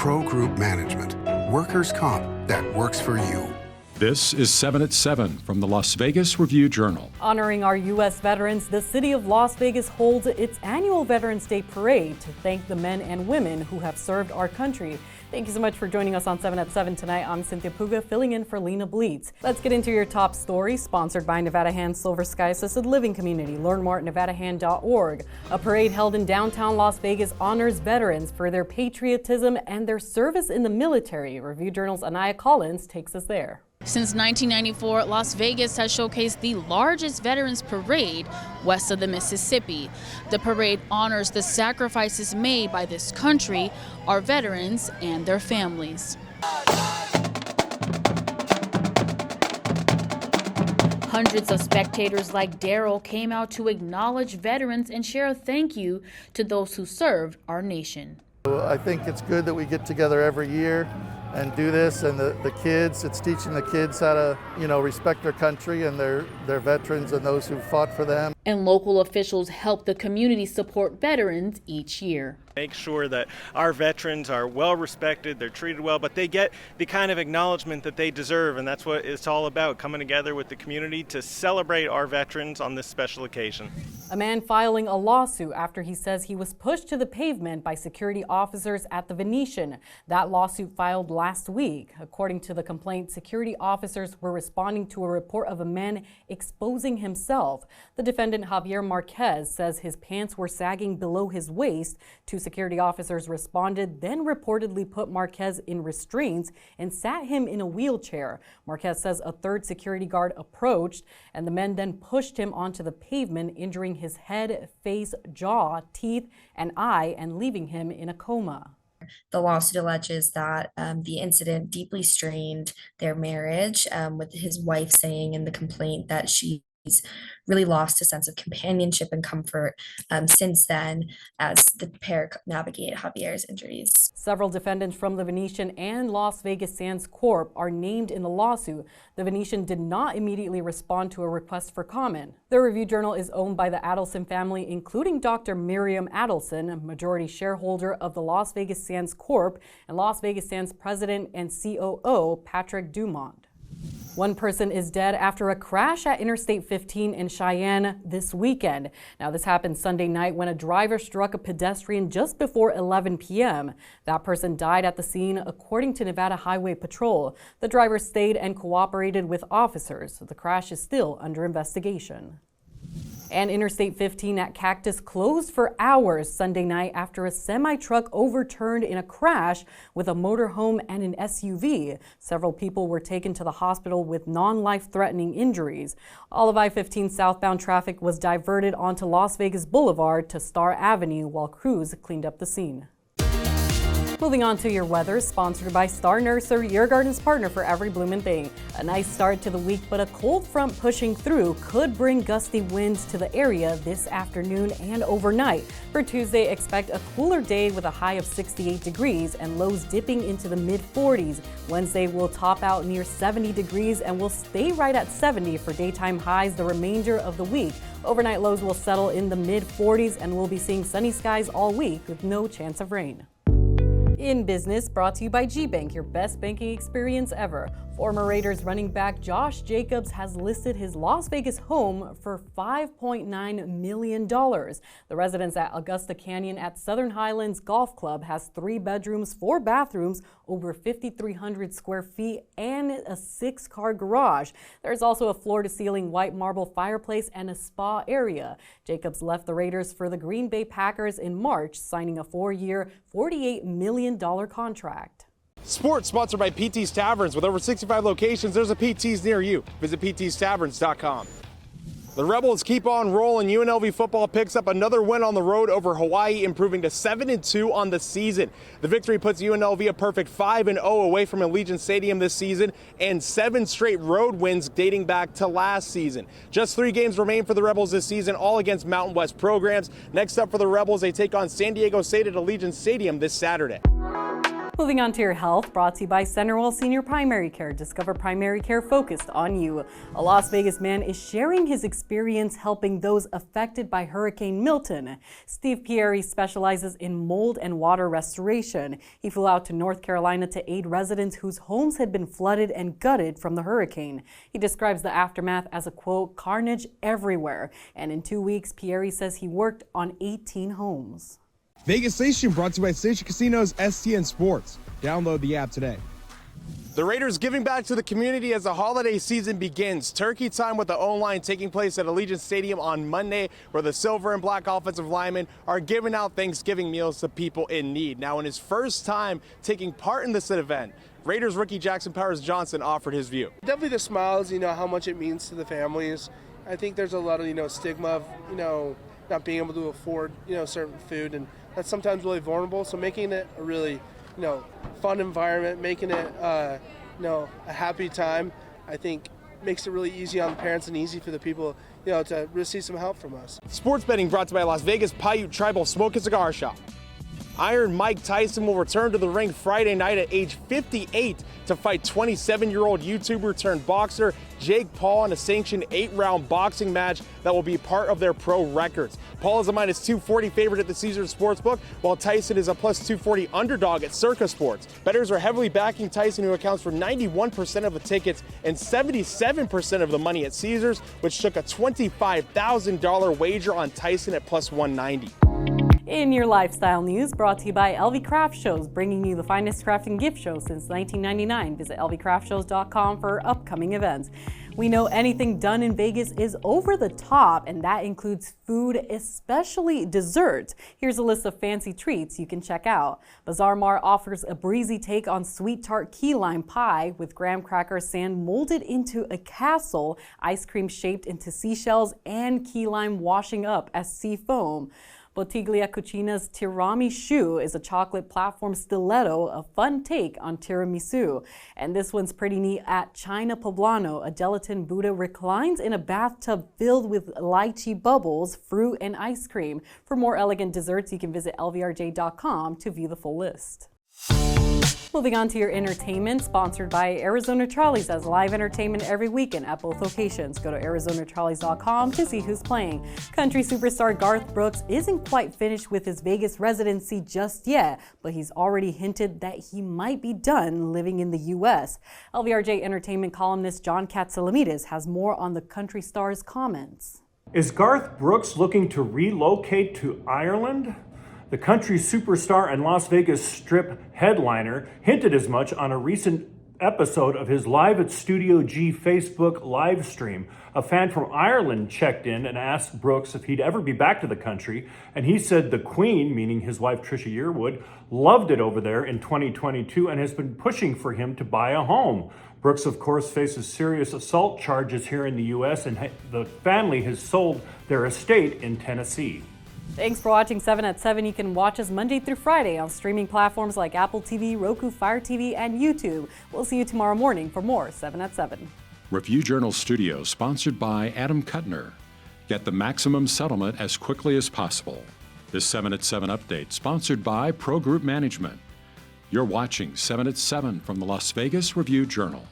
Pro Group Management. Workers' comp that works for you. This is 7 at 7 from the Las Vegas Review-Journal. Honoring our U.S. veterans, the city of Las Vegas holds its annual Veterans Day Parade to thank the men and women who have served our country. Thank you so much for joining us on 7 at 7 tonight. I'm Cynthia Puga, filling in for Lena Bleets. Let's get into your top story, sponsored by Nevada Hand Silver Sky Assisted Living Community. Learn more at nevadahand.org. A parade held in downtown Las Vegas honors veterans for their patriotism and their service in the military. Review-Journal's Anaya Collins takes us there. Since 1994, Las Vegas has showcased the largest veterans parade west of the Mississippi. The parade honors the sacrifices made by this country, our veterans, and their families. Hundreds of spectators like Daryl came out to acknowledge veterans and share a thank you to those who served our nation. I think it's good that we get together every year and do this, and the kids, it's teaching the kids how to, respect their country and their veterans and those who fought for them. And local officials help the community support veterans each year. Make sure that our veterans are well respected, they're treated well, but they get the kind of acknowledgement that they deserve, and that's what it's all about, coming together with the community to celebrate our veterans on this special occasion. A man filing a lawsuit after he says he was pushed to the pavement by security officers at the Venetian. That lawsuit filed last week. According to the complaint, security officers were responding to a report of a man exposing himself. The defendant, Javier Marquez, says his pants were sagging below his waist. Two security officers responded, then reportedly put Marquez in restraints and sat him in a wheelchair. Marquez says a third security guard approached, and the men then pushed him onto the pavement, injuring his head, face, jaw, teeth, and eye, and leaving him in a coma. The lawsuit alleges that the incident deeply strained their marriage, with his wife saying in the complaint that she's really lost a sense of companionship and comfort since then as the pair navigate Javier's injuries. Several defendants from the Venetian and Las Vegas Sands Corp are named in the lawsuit. The Venetian did not immediately respond to a request for comment. The Review-Journal is owned by the Adelson family, including Dr. Miriam Adelson, a majority shareholder of the Las Vegas Sands Corp, and Las Vegas Sands president and COO Patrick Dumont. One person is dead after a crash at Interstate 15 in Cheyenne this weekend. Now, this happened Sunday night when a driver struck a pedestrian just before 11 p.m. That person died at the scene, according to Nevada Highway Patrol. The driver stayed and cooperated with officers. The crash is still under investigation. And Interstate 15 at Cactus closed for hours Sunday night after a semi-truck overturned in a crash with a motorhome and an SUV. Several people were taken to the hospital with non-life-threatening injuries. All of I-15 southbound traffic was diverted onto Las Vegas Boulevard to Star Avenue while crews cleaned up the scene. Moving on to your weather, sponsored by Star Nursery, your garden's partner for every bloomin' thing. A nice start to the week, but a cold front pushing through could bring gusty winds to the area this afternoon and overnight. For Tuesday, expect a cooler day with a high of 68 degrees and lows dipping into the mid-40s. Wednesday will top out near 70 degrees and will stay right at 70 for daytime highs the remainder of the week. Overnight lows will settle in the mid-40s and we'll be seeing sunny skies all week with no chance of rain. In Business, brought to you by G-Bank, your best banking experience ever. Former Raiders running back Josh Jacobs has listed his Las Vegas home for $5.9 million. The residence at Augusta Canyon at Southern Highlands Golf Club has 3 bedrooms, 4 bathrooms, over 5,300 square feet, and a 6-car garage. There's also a floor-to-ceiling white marble fireplace and a spa area. Jacobs left the Raiders for the Green Bay Packers in March, signing a 4-year, $48 million contract. Sports sponsored by PTS Taverns. With over 65 locations, there's a PT's near you. Visit ptstaverns.com. The Rebels keep on rolling. UNLV football picks up another win on the road over Hawaii, improving to 7-2 on the season. The victory puts UNLV a perfect 5-0 away from Allegiant Stadium this season and 7 straight road wins dating back to last season. Just 3 games remain for the Rebels this season, all against Mountain West programs. Next up for the Rebels, they take on San Diego State at Allegiant Stadium this Saturday. Moving on to your health, brought to you by CenterWell Senior Primary Care. Discover primary care focused on you. A Las Vegas man is sharing his experience helping those affected by Hurricane Milton. Steve Pieri specializes in mold and water restoration. He flew out to North Carolina to aid residents whose homes had been flooded and gutted from the hurricane. He describes the aftermath as a, quote, carnage everywhere. And in 2 weeks, Pieri says he worked on 18 homes. Vegas Station brought to you by Station Casinos STN Sports. Download the app today. The Raiders giving back to the community as the holiday season begins. Turkey time with the O-line taking place at Allegiant Stadium on Monday, where the silver and black offensive linemen are giving out Thanksgiving meals to people in need. Now, in his first time taking part in this event, Raiders rookie Jackson Powers Johnson offered his view. Definitely the smiles, how much it means to the families. I think there's a lot of, stigma of, not being able to afford, certain food, and that's sometimes really vulnerable. So making it a really, fun environment, making it, a happy time, I think makes it really easy on the parents and easy for the people, to receive some help from us. Sports betting brought to you by Las Vegas Paiute Tribal Smoke and Cigar Shop. Iron Mike Tyson will return to the ring Friday night at age 58 to fight 27-year-old YouTuber turned boxer Jake Paul in a sanctioned 8-round boxing match that will be part of their pro records. Paul is a -240 favorite at the Caesars Sportsbook, while Tyson is a +240 underdog at Circa Sports. Bettors are heavily backing Tyson, who accounts for 91% of the tickets and 77% of the money at Caesars, which took a $25,000 wager on Tyson at +190. In your lifestyle news, brought to you by LV Craft Shows, bringing you the finest craft and gift show since 1999. Visit lvcraftshows.com for upcoming events. We know anything done in Vegas is over the top, and that includes food, especially desserts. Here's a list of fancy treats you can check out. Bazaar Mar offers a breezy take on sweet tart key lime pie with graham cracker sand molded into a castle, ice cream shaped into seashells, and key lime washing up as sea foam. Bottiglia Cucina's Tiramisu is a chocolate platform stiletto, a fun take on tiramisu. And this one's pretty neat at China Poblano. A gelatin Buddha reclines in a bathtub filled with lychee bubbles, fruit, and ice cream. For more elegant desserts, you can visit lvrj.com to view the full list. Moving on to your entertainment, sponsored by Arizona Trolleys as live entertainment every weekend at both locations. Go to arizonatrolleys.com to see who's playing. Country superstar Garth Brooks isn't quite finished with his Vegas residency just yet, but he's already hinted that he might be done living in the U.S. LVRJ entertainment columnist John Katsilometes has more on the country star's comments. Is Garth Brooks looking to relocate to Ireland? The country superstar and Las Vegas Strip headliner hinted as much on a recent episode of his Live at Studio G Facebook live stream. A fan from Ireland checked in and asked Brooks if he'd ever be back to the country, and he said the Queen, meaning his wife Trisha Yearwood, loved it over there in 2022 and has been pushing for him to buy a home. Brooks, of course, faces serious assault charges here in the U.S., and the family has sold their estate in Tennessee. Thanks for watching 7 at 7. You can watch us Monday through Friday on streaming platforms like Apple TV, Roku, Fire TV, and YouTube. We'll see you tomorrow morning for more 7 at 7. Review Journal Studios, sponsored by Adam Kuttner. Get the maximum settlement as quickly as possible. This 7 at 7 update, sponsored by Pro Group Management. You're watching 7 at 7 from the Las Vegas Review Journal.